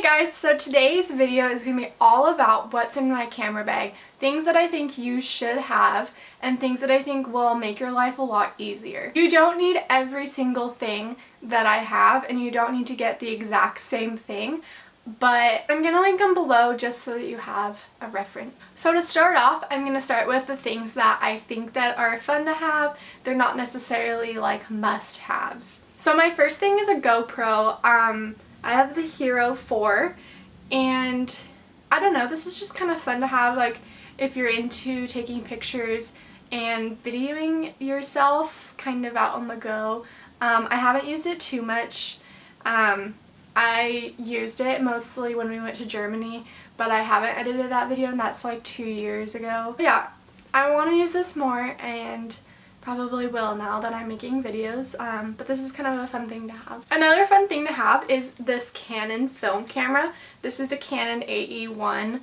Hey guys, so today's video is going to be all about what's in my camera bag, things that I think you should have, and things that I think will make your life a lot easier. You don't need every single thing that I have, and you don't need to get the exact same thing, but I'm going to link them below just so that you have a reference. So to start off, I'm going to start with the things that I think that are fun to have. They're not necessarily like must-haves. So my first thing is a GoPro. I have the Hero 4, and I don't know, this is just kind of fun to have, like, if you're into taking pictures and videoing yourself kind of out on the go. I haven't used it too much. I used it mostly when we went to Germany, but I haven't edited that video, and that's like 2 years ago. But yeah, I want to use this more, and probably will now that I'm making videos, but this is kind of a fun thing to have. Another fun thing to have is this Canon film camera. This is the Canon AE1.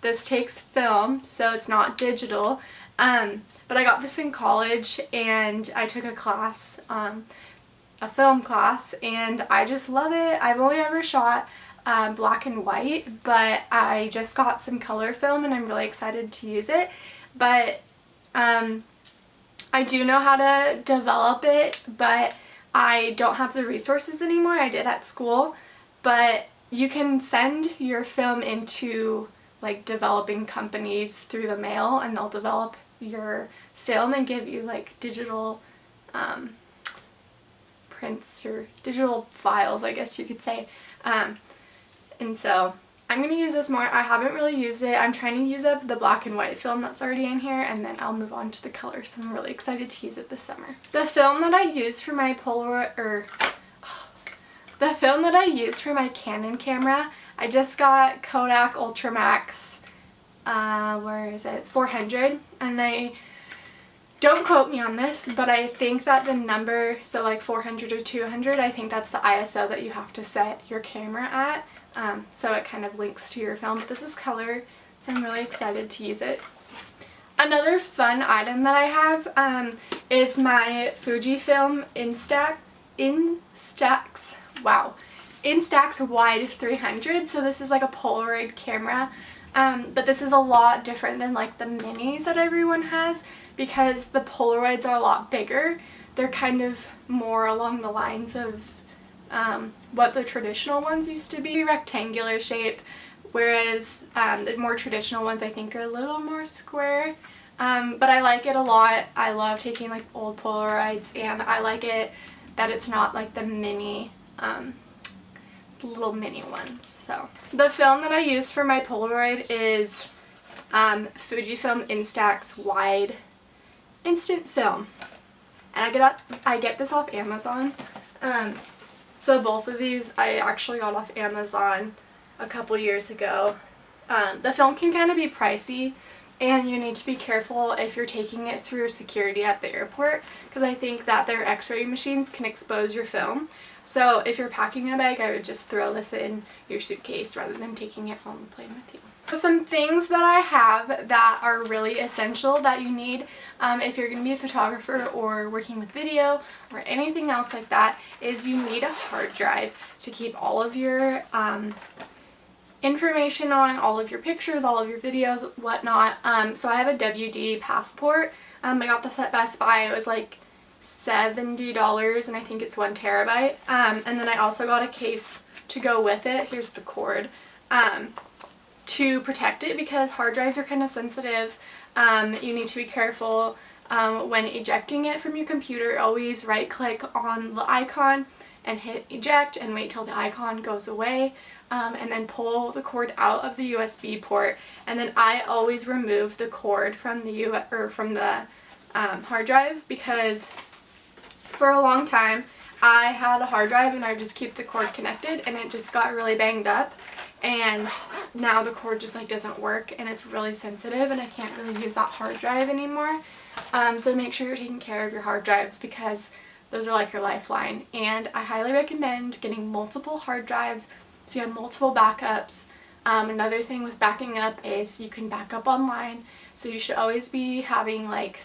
This takes film, so it's not digital, but I got this in college and I took a class, a film class, and I just love it. I've only ever shot black and white, but I just got some color film and I'm really excited to use it. But I do know how to develop it, but I don't have the resources anymore. I did at school, but you can send your film into like developing companies through the mail, and they'll develop your film and give you like digital prints or digital files, I guess you could say. And so I'm going to use this more. I haven't really used it. I'm trying to use up the black and white film that's already in here, and then I'll move on to the color, so I'm really excited to use it this summer. The film that I used for my Canon camera, I just got Kodak Ultramax, where is it, 400, and don't quote me on this, but I think that the number, so like 400 or 200, I think that's the ISO that you have to set your camera at. So it kind of links to your film, but this is color, so I'm really excited to use it. Another fun item that I have is my Fujifilm Instax wide 300. So this is like a Polaroid camera, but this is a lot different than like the minis that everyone has, because the Polaroids are a lot bigger. They're kind of more along the lines of what the traditional ones used to be, rectangular shape, whereas the more traditional ones I think are a little more square. But I like it a lot. I love taking like old Polaroids, and I like it that it's not like the mini, little mini ones. So the film that I use for my Polaroid is Fujifilm Instax wide instant film, and I get this off Amazon. So both of these I actually got off Amazon a couple years ago. The film can kind of be pricey, and you need to be careful if you're taking it through security at the airport, because I think that their x-ray machines can expose your film. So if you're packing a bag, I would just throw this in your suitcase rather than taking it on the plane with you. So some things that I have that are really essential that you need if you're going to be a photographer or working with video or anything else like that is you need a hard drive to keep all of your information on, all of your pictures, all of your videos, whatnot. So I have a WD Passport. I got this at Best Buy. It was like $70, and I think it's 1 terabyte. And then I also got a case to go with it. Here's the cord. To protect it, because hard drives are kind of sensitive. You need to be careful when ejecting it from your computer. Always right click on the icon and hit eject and wait till the icon goes away, and then pull the cord out of the USB port. And then I always remove the cord from the hard drive, because for a long time I had a hard drive and I would just keep the cord connected, and it just got really banged up, and now the cord just like doesn't work, and it's really sensitive, and I can't really use that hard drive anymore. So make sure you're taking care of your hard drives, because those are like your lifeline, and I highly recommend getting multiple hard drives so you have multiple backups. Another thing with backing up is you can back up online, so you should always be having like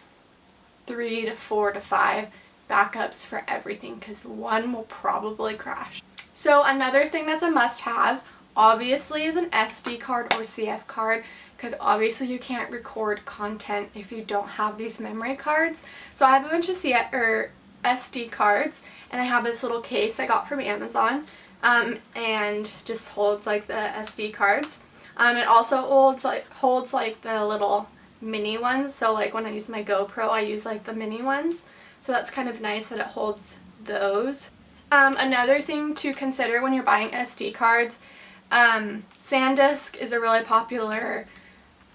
3 to 4 to 5 backups for everything, because one will probably crash. So another thing that's a must-have, obviously, is an SD card or CF card, because obviously you can't record content if you don't have these memory cards. So I have a bunch of SD cards, and I have this little case I got from Amazon, and just holds like the SD cards. It also holds like the little mini ones, so like when I use my GoPro I use like the mini ones, so that's kind of nice that it holds those. Another thing to consider when you're buying SD cards, SanDisk is a really popular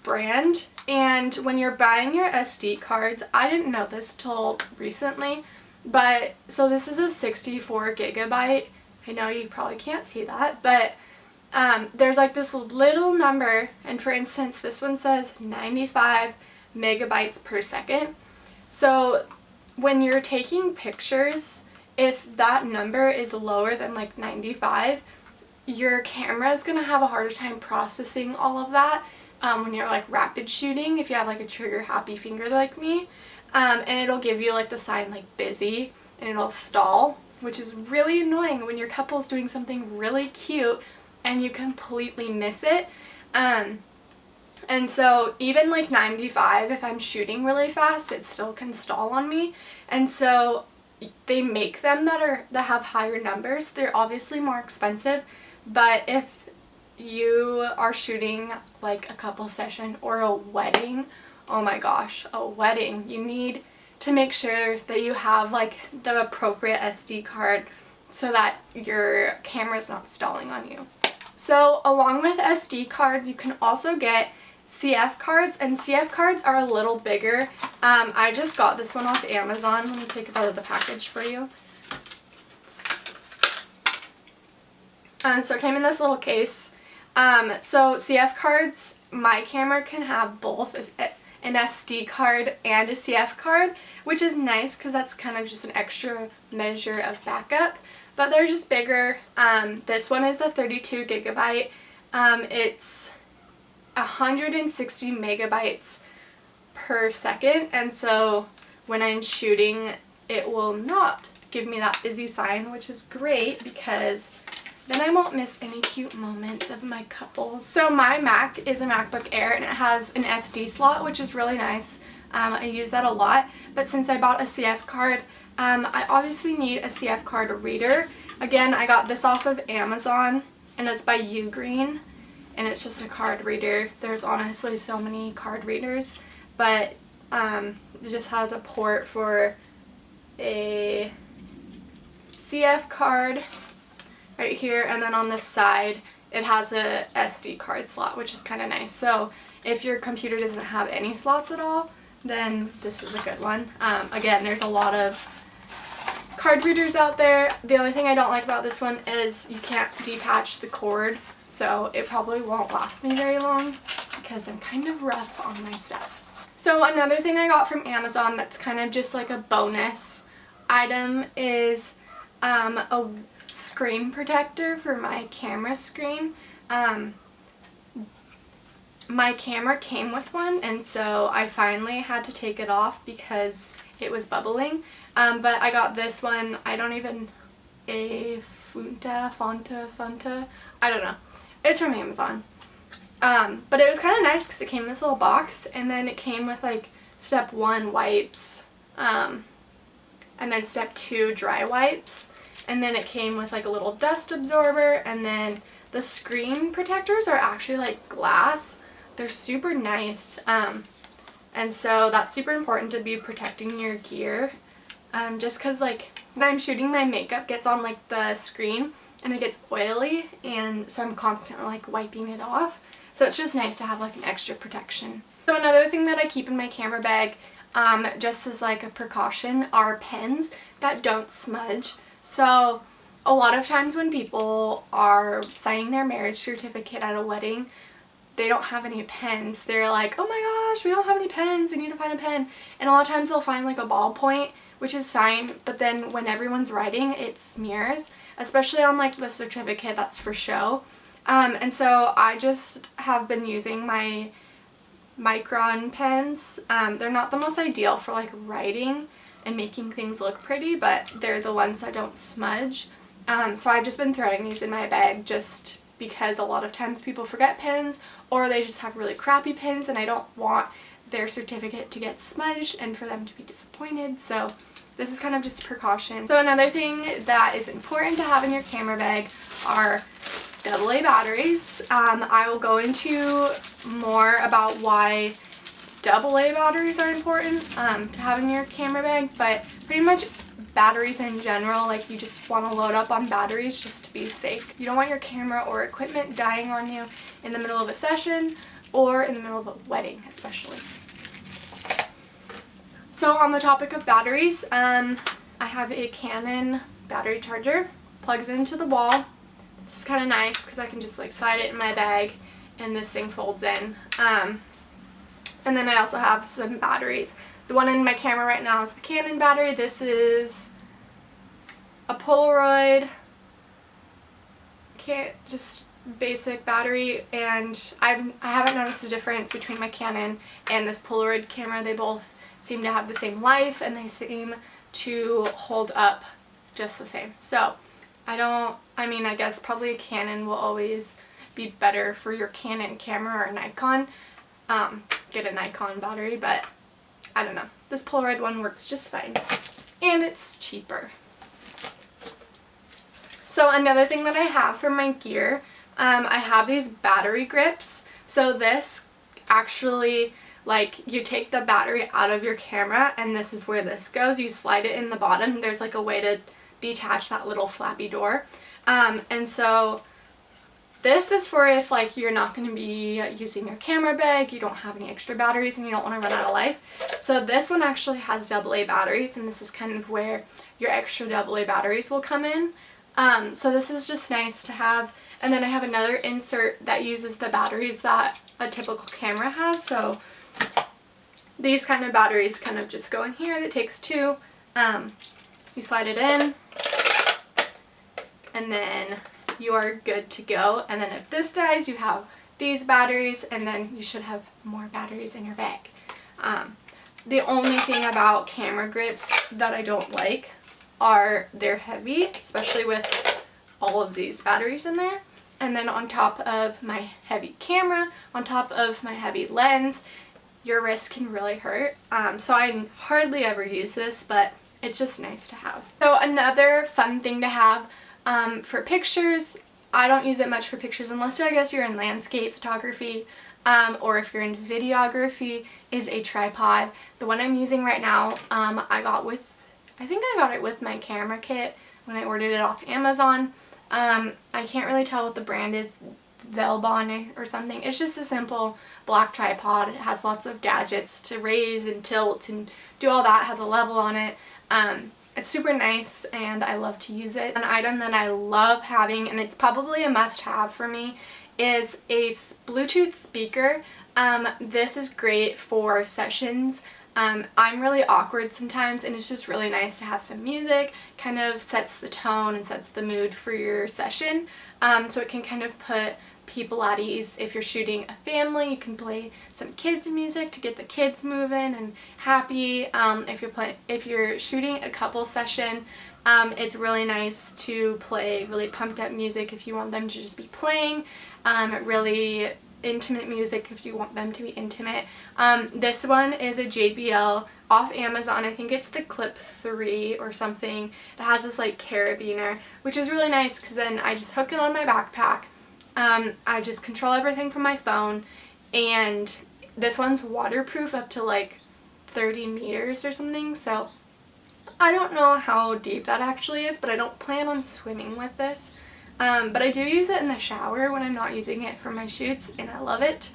brand, and when you're buying your SD cards, I didn't know this till recently, but so this is a 64 gigabyte. I know you probably can't see that, but there's like this little number, and for instance this one says 95 megabytes per second. So when you're taking pictures, if that number is lower than like 95, your camera is going to have a harder time processing all of that when you're like rapid shooting, if you have like a trigger happy finger like me, and it'll give you like the sign like busy, and it'll stall, which is really annoying when your couple's doing something really cute and you completely miss it. And so even like 95, if I'm shooting really fast, it still can stall on me. And so they make them that have higher numbers. They're obviously more expensive, but if you are shooting like a couple session or a wedding, oh my gosh, a wedding, you need to make sure that you have like the appropriate SD card so that your camera's not stalling on you. So along with SD cards, you can also get CF cards, and CF cards are a little bigger. I just got this one off Amazon. Let me take it out of the package for you. So it came in this little case. So CF cards, my camera can have both an SD card and a CF card, which is nice because that's kind of just an extra measure of backup, but they're just bigger. This one is a 32 gigabyte. It's 160 megabytes per second, and so when I'm shooting it will not give me that busy sign, which is great because then I won't miss any cute moments of my couples. So my Mac is a MacBook Air, and it has an SD slot, which is really nice. I use that a lot, but since I bought a CF card, I obviously need a CF card reader. Again, I got this off of Amazon, and it's by Ugreen, and it's just a card reader. There's honestly so many card readers, but it just has a port for a CF card right here, and then on this side it has a SD card slot, which is kind of nice. So if your computer doesn't have any slots at all, then this is a good one. Again, there's a lot of card readers out there. The only thing I don't like about this one is you can't detach the cord, so it probably won't last me very long because I'm kind of rough on my stuff. So another thing I got from Amazon that's kind of just like a bonus item is a screen protector for my camera screen. My camera came with one, and so I finally had to take it off because it was bubbling. But I got this one, I don't even, Funta, I don't know. It's from Amazon. But it was kind of nice because it came in this little box, and then it came with like step 1 wipes, and then step 2 dry wipes, and then it came with like a little dust absorber, and then the screen protectors are actually like glass. They're super nice, and so that's super important to be protecting your gear, just because like when I'm shooting, my makeup gets on like the screen and it gets oily, and so I'm constantly like wiping it off, so it's just nice to have like an extra protection. So another thing that I keep in my camera bag, just as like a precaution, are pens that don't smudge. So a lot of times when people are signing their marriage certificate at a wedding, they don't have any pens. They're like, oh my gosh, we don't have any pens, we need to find a pen. And a lot of times they'll find like a ballpoint, which is fine, but then when everyone's writing, it smears, especially on like the certificate that's for show. And so I just have been using my Micron pens. They're not the most ideal for like writing and making things look pretty, but they're the ones that don't smudge. So I've just been throwing these in my bag just because a lot of times people forget pens, or they just have really crappy pens and I don't want their certificate to get smudged and for them to be disappointed. So this is kind of just precaution. So another thing that is important to have in your camera bag are AA batteries. I will go into more about why AA batteries are important to have in your camera bag, but pretty much batteries in general, like you just want to load up on batteries just to be safe. You don't want your camera or equipment dying on you in the middle of a session or in the middle of a wedding especially. So on the topic of batteries, I have a Canon battery charger, plugs into the wall. This is kind of nice because I can just like slide it in my bag and this thing folds in. And then I also have some batteries. The one in my camera right now is the Canon battery. This is a Polaroid, just basic battery, and I haven't noticed a difference between my Canon and this Polaroid camera. They both seem to have the same life and they seem to hold up just the same. So I guess probably a Canon will always be better for your Canon camera or a Nikon. Get a Nikon battery, but I don't know. This Polaroid one works just fine. And it's cheaper. So another thing that I have for my gear, I have these battery grips. So this actually, like, you take the battery out of your camera and this is where this goes. You slide it in the bottom. There's like a way to detach that little flappy door. And so this is for if like you're not going to be using your camera bag, you don't have any extra batteries and you don't want to run out of life. So this one actually has AA batteries, and this is kind of where your extra AA batteries will come in. So this is just nice to have. And then I have another insert that uses the batteries that a typical camera has. So these kind of batteries kind of just go in here. That takes two. You slide it in and then you are good to go. And then if this dies, you have these batteries, and then you should have more batteries in your bag. The only thing about camera grips that I don't like are they're heavy, especially with all of these batteries in there. And then on top of my heavy camera, on top of my heavy lens, your wrist can really hurt. So I hardly ever use this, but it's just nice to have. So another fun thing to have for pictures, I don't use it much for pictures unless I guess you're in landscape photography, or if you're in videography, is a tripod. The one I'm using right now, I think I got it with my camera kit when I ordered it off Amazon. I can't really tell what the brand is, Velbon or something. It's just a simple black tripod. It has lots of gadgets to raise and tilt and do all that. It has a level on it. It's super nice and I love to use it. An item that I love having, and it's probably a must-have for me, is a Bluetooth speaker. This is great for sessions. I'm really awkward sometimes, and it's just really nice to have some music. Kind of sets the tone and sets the mood for your session. So it can kind of put people at ease. If you're shooting a family, you can play some kids music to get the kids moving and happy. If you're shooting a couple session, it's really nice to play really pumped up music if you want them to just be playing. Really intimate music if you want them to be intimate. This one is a JBL off Amazon. I think it's the Clip 3 or something. It has this like carabiner, which is really nice because then I just hook it on my backpack. I just control everything from my phone, and this one's waterproof up to like 30 meters or something, so I don't know how deep that actually is, but I don't plan on swimming with this. But I do use it in the shower when I'm not using it for my shoots, and I love it.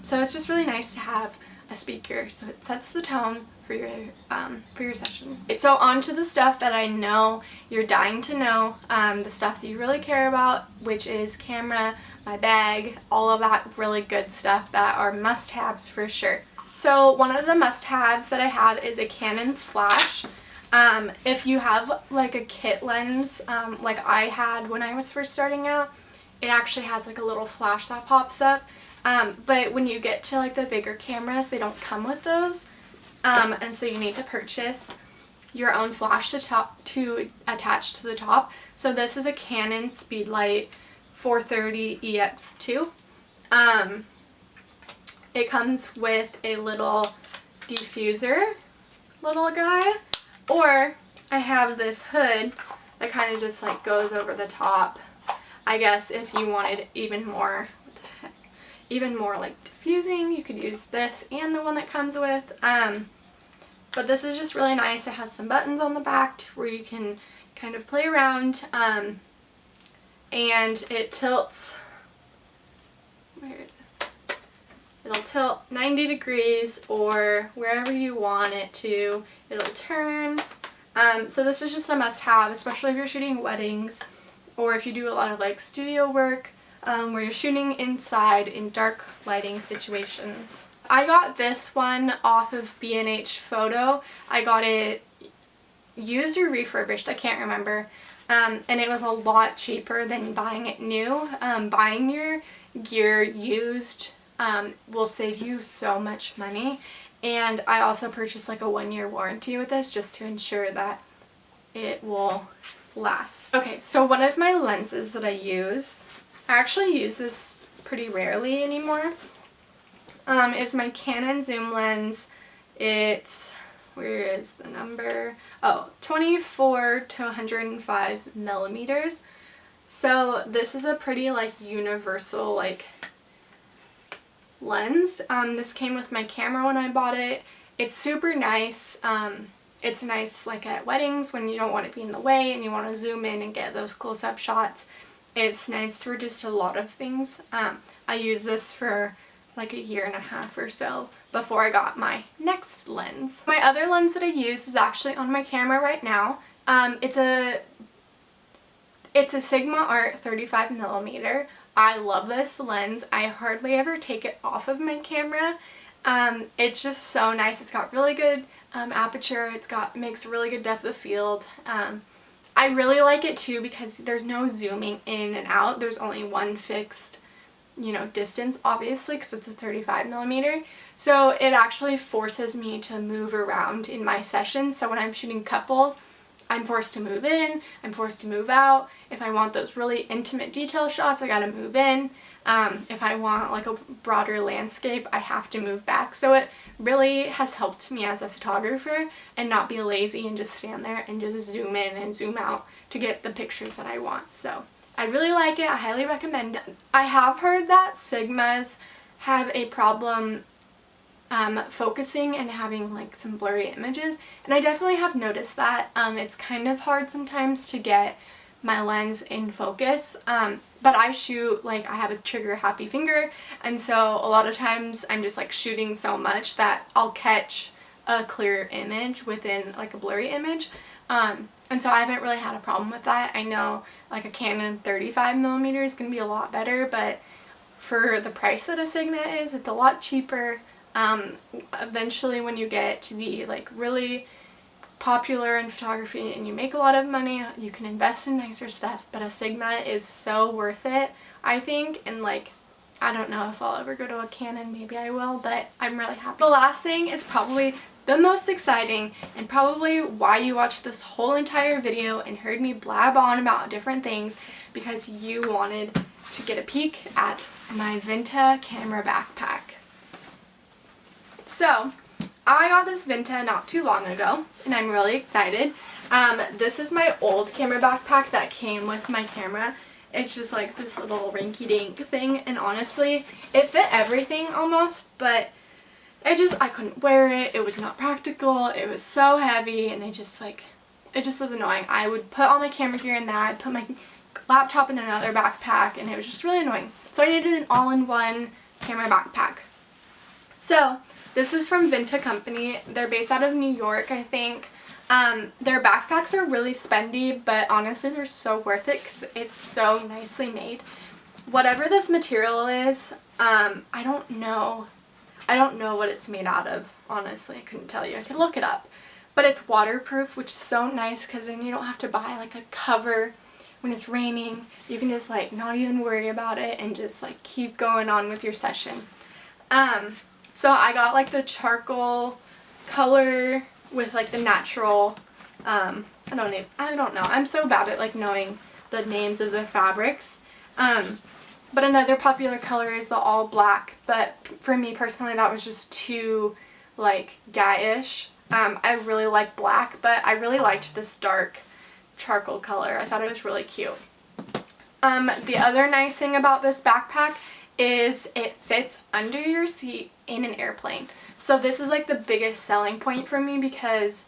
So it's just really nice to have a speaker, so it sets the tone for your session. So on to the stuff that I know you're dying to know, the stuff that you really care about, which is camera, my bag, all of that really good stuff that are must-haves for sure. So one of the must-haves that I have is a Canon flash. If you have like a kit lens, like I had when I was first starting out, it actually has like a little flash that pops up. But when you get to like the bigger cameras, they don't come with those. And so you need to purchase your own flash to attach to the top. So this is a Canon Speedlite 430 EX2. It comes with a little diffuser little guy, or I have this hood that kind of just like goes over the top. I guess if you wanted even more like diffusing, you could use this and the one that comes with. But this is just really nice. It has some buttons on the back where you can kind of play around, and it tilts. It'll tilt 90 degrees or wherever you want it to. It'll turn. So this is just a must-have, especially if you're shooting weddings or if you do a lot of like studio work where you're shooting inside in dark lighting situations. I got this one off of B&H Photo. I got it used or refurbished, I can't remember. And it was a lot cheaper than buying it new. Buying your gear used will save you so much money. And I also purchased like a 1-year warranty with this just to ensure that it will last. Okay, so one of my lenses that I use, I actually use this pretty rarely anymore, is my Canon zoom lens. It's, where is the number? Oh, 24 to 105 millimeters. So this is a pretty like universal like lens. This came with my camera when I bought it. It's super nice. It's nice like at weddings when you don't want it to be in the way and you want to zoom in and get those close-up shots. It's nice for just a lot of things. I used this for like 1.5 years or so before I got my next lens. My other lens that I use is actually on my camera right now. It's a Sigma Art 35 millimeter. I love this lens. I hardly ever take it off of my camera. It's just so nice. It's got really good aperture. Makes a really good depth of field. I really like it too because there's no zooming in and out. There's only one fixed, distance, obviously, because it's a 35 millimeter. So it actually forces me to move around in my sessions. So when I'm shooting couples, I'm forced to move in, I'm forced to move out. If I want those really intimate detail shots, I gotta move in. If I want like a broader landscape, I have to move back. So it really has helped me as a photographer and not be lazy and just stand there and just zoom in and zoom out to get the pictures that I want. So I really like it. I highly recommend it. I have heard that Sigmas have a problem focusing and having like some blurry images, and I definitely have noticed that. It's kind of hard sometimes to get my lens in focus, but I shoot like I have a trigger happy finger, and so a lot of times I'm just like shooting so much that I'll catch a clear image within like a blurry image, and so I haven't really had a problem with that. I know like a Canon 35 millimeter is going to be a lot better, but for the price that a Sigma is, it's a lot cheaper. Eventually when you get to be like really popular in photography and you make a lot of money, you can invest in nicer stuff, but a Sigma is so worth it, I think. And like, I don't know if I'll ever go to a Canon, maybe I will, but I'm really happy. The last thing is probably the most exciting and probably why you watched this whole entire video and heard me blab on about different things, because you wanted to get a peek at my Vinta camera backpack. So, I got this Vinta not too long ago, and I'm really excited. This is my old camera backpack that came with my camera. It's just like this little rinky-dink thing, and honestly, it fit everything almost, but I couldn't wear it. It was not practical. It was so heavy, and it just was annoying. I would put all my camera gear in that, put my laptop in another backpack, and it was just really annoying. So I needed an all-in-one camera backpack. So, this is from Vinta Company. They're based out of New York, I think. Their backpacks are really spendy, but honestly they're so worth it because it's so nicely made. Whatever this material is, I don't know what it's made out of, honestly. I couldn't tell you. I could look it up. But it's waterproof, which is so nice because then you don't have to buy like a cover when it's raining. You can just like not even worry about it and just like keep going on with your session. So I got like the charcoal color with like the natural I don't know. I'm so bad at like knowing the names of the fabrics. But another popular color is the all black, but for me personally that was just too like guy-ish. I really like black, but I really liked this dark charcoal color. I thought it was really cute. The other nice thing about this backpack is it fits under your seat in an airplane. So this was like the biggest selling point for me, because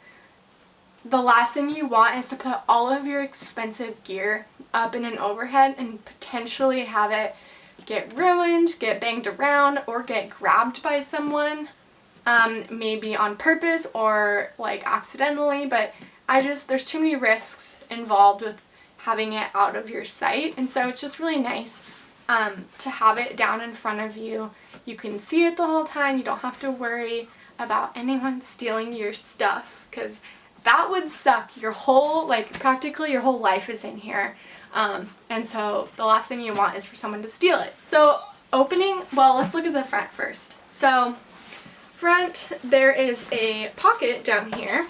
the last thing you want is to put all of your expensive gear up in an overhead and potentially have it get ruined, get banged around, or get grabbed by someone, maybe on purpose or like accidentally, but there's too many risks involved with having it out of your sight, and so it's just really nice to have it down in front of you. You can see it the whole time. You don't have to worry about anyone stealing your stuff, because that would suck. Your whole, like practically your whole life is in here. And so the last thing you want is for someone to steal it. So let's look at the front first. So front, there is a pocket down here.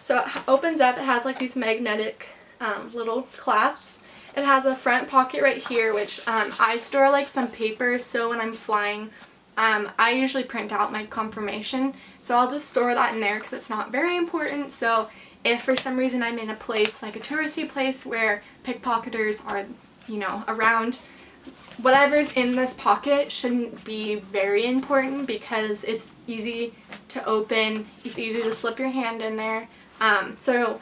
So it opens up, it has like these magnetic little clasps. It has a front pocket right here, which I store like some papers, so when I'm flying, I usually print out my confirmation, so I'll just store that in there because it's not very important. So if for some reason I'm in a place, like a touristy place where pickpocketers are, around, whatever's in this pocket shouldn't be very important because it's easy to open, it's easy to slip your hand in there. So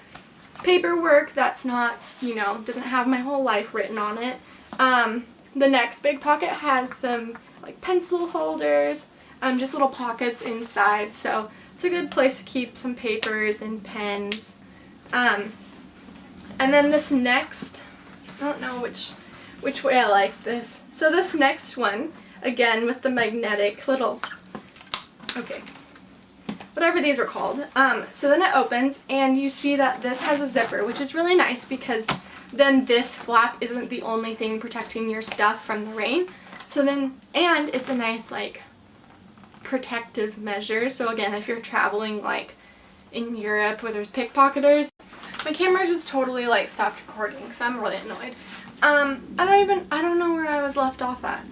paperwork that's not, doesn't have my whole life written on it. The next big pocket has some like pencil holders, just little pockets inside, so it's a good place to keep some papers and pens. And then this next, I don't know which way I like this. So this next one, again with the magnetic little, whatever these are called. So then it opens and you see that this has a zipper, which is really nice because then this flap isn't the only thing protecting your stuff from the rain. So then, and it's a nice like protective measure. So again, if you're traveling like in Europe where there's pickpocketers, my camera just totally like stopped recording, so I'm really annoyed. I don't know where I was left off at.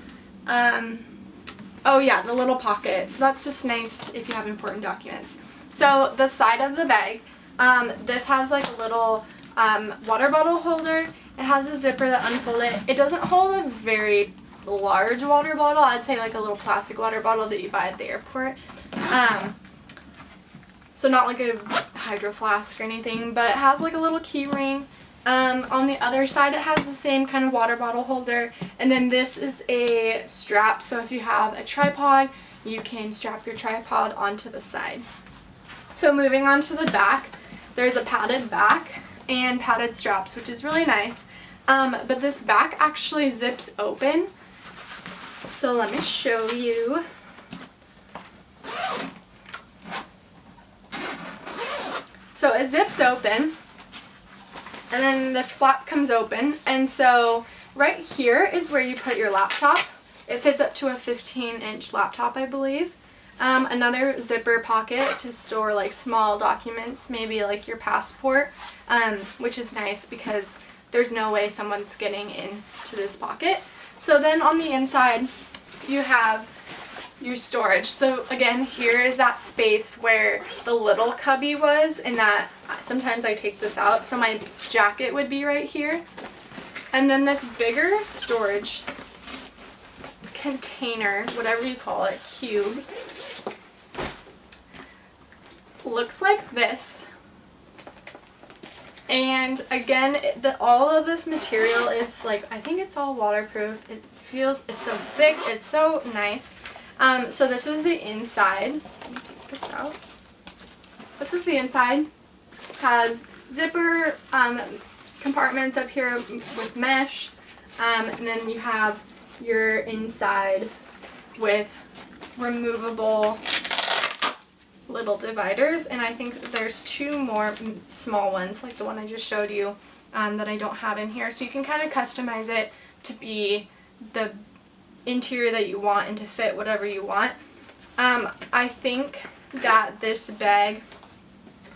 Oh yeah, the little pocket. So that's just nice if you have important documents. So the side of the bag, this has like a little water bottle holder. It has a zipper that unfolds it. It doesn't hold a very large water bottle. I'd say like a little plastic water bottle that you buy at the airport. So not like a hydro flask or anything, but it has like a little key ring. On the other side it has the same kind of water bottle holder, and then this is a strap, so if you have a tripod you can strap your tripod onto the side. So moving on to the back, there's a padded back and padded straps, which is really nice, but this back actually zips open, so let me show you. So it zips open, and then this flap comes open, and so right here is where you put your laptop. It fits up to a 15-inch laptop, I believe. Another zipper pocket to store like small documents, maybe like your passport, which is nice because there's no way someone's getting into this pocket. So then on the inside you have your storage. So again, here is that space where the little cubby was, and that sometimes I take this out, so my jacket would be right here. And then this bigger storage container, whatever you call it, cube, looks like this. And again, all of this material is like, I think it's all waterproof. It's so thick, it's so nice. So this is the inside. Take this out. This is the inside. Has zipper compartments up here with mesh, and then you have your inside with removable little dividers, and I think there's two more small ones like the one I just showed you that I don't have in here, so you can kind of customize it to be the interior that you want and to fit whatever you want. I think that this bag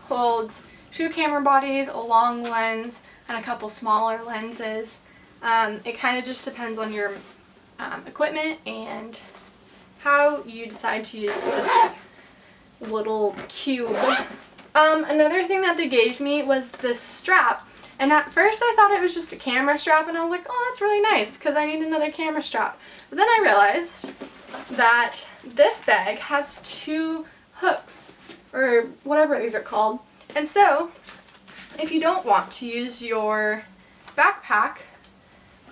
holds 2 camera bodies, a long lens, and a couple smaller lenses. It kind of just depends on your equipment and how you decide to use this little cube. Another thing that they gave me was this strap. And at first I thought it was just a camera strap, and I was like, oh, that's really nice because I need another camera strap. But then I realized that this bag has 2 hooks, or whatever these are called. And so, if you don't want to use your backpack,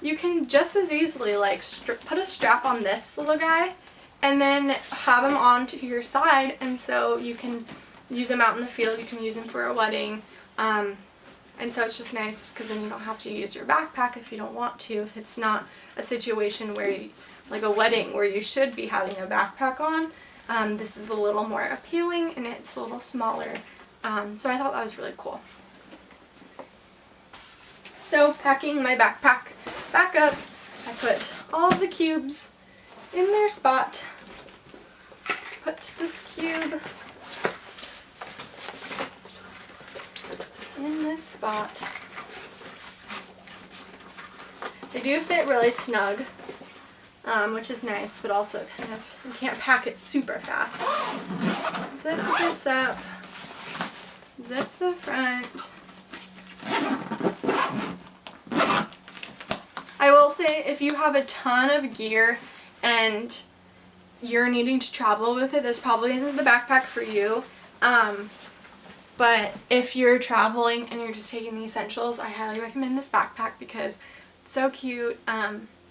you can just as easily like put a strap on this little guy and then have them on to your side, and so you can use them out in the field, you can use them for a wedding. And so it's just nice because then you don't have to use your backpack if you don't want to, if it's not a situation where you, like a wedding where you should be having a backpack on. This is a little more appealing and it's a little smaller. So I thought that was really cool. So packing my backpack back up, I put all of the cubes in their spot. Put this cube in this spot. They do fit really snug, which is nice, but also kind of, you can't pack it super fast. Zip this up, zip the front. I will say, if you have a ton of gear and you're needing to travel with it, this probably isn't the backpack for you. But if you're traveling and you're just taking the essentials, I highly recommend this backpack because it's so cute.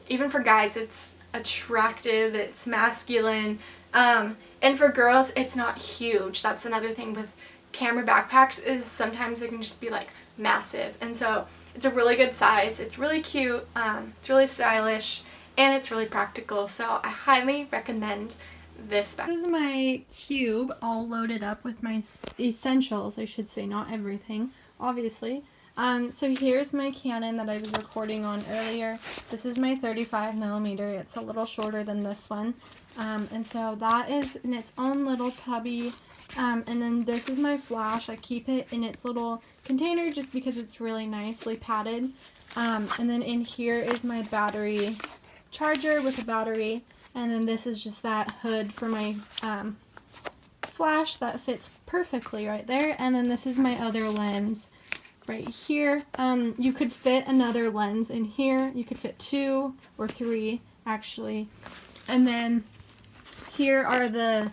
Even for guys, it's attractive, it's masculine. And for girls, it's not huge. That's another thing with camera backpacks, is sometimes they can just be like massive. And so it's a really good size. It's really cute. It's really stylish, and it's really practical. So I highly recommend this bag. This is my cube all loaded up with my essentials, I should say, not everything, obviously. So here's my Canon that I was recording on earlier. This is my 35mm. It's a little shorter than this one. And so that is in its own little cubby. And then this is my flash. I keep it in its little container just because it's really nicely padded. And then in here is my battery charger with a battery. And then this is just that hood for my flash that fits perfectly right there. And then this is my other lens right here. You could fit another lens in here. You could fit 2 or 3 actually. And then here are the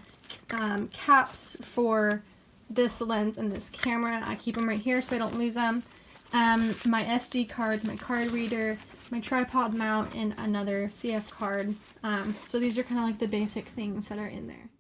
caps for this lens and this camera. I keep them right here so I don't lose them. My SD cards, my card reader, my tripod mount, and another CF card. So these are kind of like the basic things that are in there.